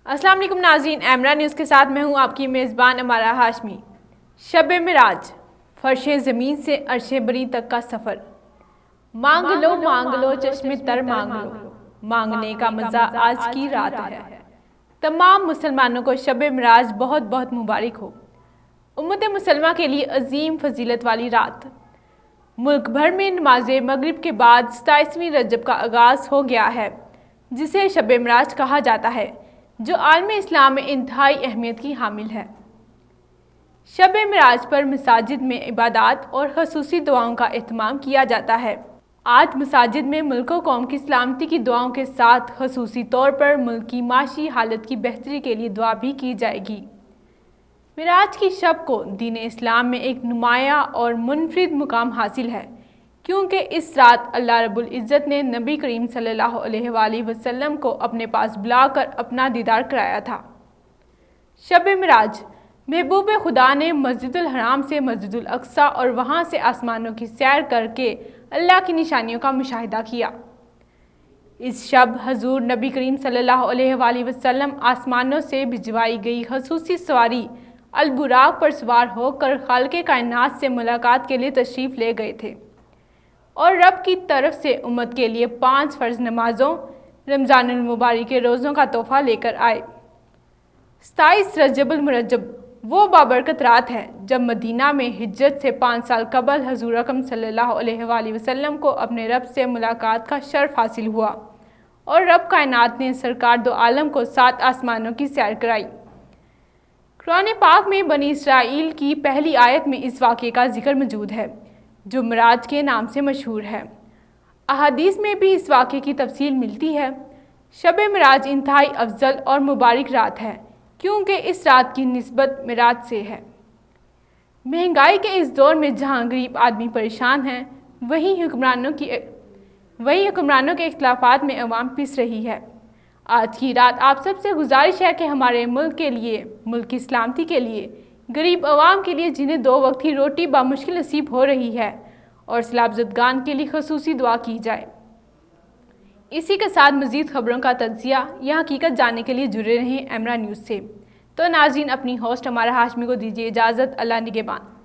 السلام علیکم ناظرین، ایمرا نیوز کے ساتھ میں ہوں آپ کی میزبان امارہ ہاشمی۔ شب معراج، فرش زمین سے عرش بری تک کا سفر۔ مانگ لو چشم تر مانگ لو، مانگنے کا مزہ آج کی رات ہے۔ تمام مسلمانوں کو شب معراج بہت بہت مبارک ہو۔ امت مسلمہ کے لیے عظیم فضیلت والی رات۔ ملک بھر میں نماز مغرب کے بعد 27ویں رجب کا آغاز ہو گیا ہے، جسے شب معراج کہا جاتا ہے، جو عالم اسلام میں انتہائی اہمیت کی حامل ہے۔ شب معراج پر مساجد میں عبادات اور خصوصی دعاؤں کا اہتمام کیا جاتا ہے۔ آج مساجد میں ملک و قوم کی سلامتی کی دعاؤں کے ساتھ خصوصی طور پر ملک کی معاشی حالت کی بہتری کے لیے دعا بھی کی جائے گی۔ معراج کی شب کو دین اسلام میں ایک نمایاں اور منفرد مقام حاصل ہے، کیونکہ اس رات اللہ رب العزت نے نبی کریم صلی اللہ علیہ وآلہ وسلم کو اپنے پاس بلا کر اپنا دیدار کرایا تھا۔ شب معراج، محبوب خدا نے مسجد الحرام سے مسجد الاقصی اور وہاں سے آسمانوں کی سیر کر کے اللہ کی نشانیوں کا مشاہدہ کیا۔ اس شب حضور نبی کریم صلی اللہ علیہ وآلہ وسلم آسمانوں سے بھجوائی گئی خصوصی سواری البراق پر سوار ہو کر خالق کائنات سے ملاقات کے لیے تشریف لے گئے تھے، اور رب کی طرف سے امت کے لیے 5 فرض نمازوں، رمضان المبارک کے روزوں کا تحفہ لے کر آئے۔ 27 رجب المرجب وہ بابرکت رات ہے جب مدینہ میں ہجرت سے 5 سال قبل حضور اکرم صلی اللہ علیہ وآلہ وسلم کو اپنے رب سے ملاقات کا شرف حاصل ہوا، اور رب کائنات نے سرکار دو عالم کو 7 آسمانوں کی سیر کرائی۔ قرآن پاک میں بنی اسرائیل کی پہلی آیت میں اس واقعے کا ذکر موجود ہے، جو معراج کے نام سے مشہور ہے۔ احادیث میں بھی اس واقعے کی تفصیل ملتی ہے۔ شب معراج انتہائی افضل اور مبارک رات ہے، کیونکہ اس رات کی نسبت معراج سے ہے۔ مہنگائی کے اس دور میں جہاں غریب آدمی پریشان ہیں، وہیں حکمرانوں کے اختلافات میں عوام پس رہی ہے۔ آج کی رات آپ سب سے گزارش ہے کہ ہمارے ملک کے لیے، ملک کی سلامتی کے لیے، غریب عوام کے لیے جنہیں 2 وقت کی روٹی بامشکل نصیب ہو رہی ہے، اور سیلاب زدگان کے لیے خصوصی دعا کی جائے۔ اسی کے ساتھ مزید خبروں کا تجزیہ یا حقیقت جاننے کے لیے جڑے رہیں ایمرا نیوز سے۔ تو ناظرین، اپنی ہوسٹ امارہ ہاشمی کو دیجیے اجازت۔ اللہ نگہبان۔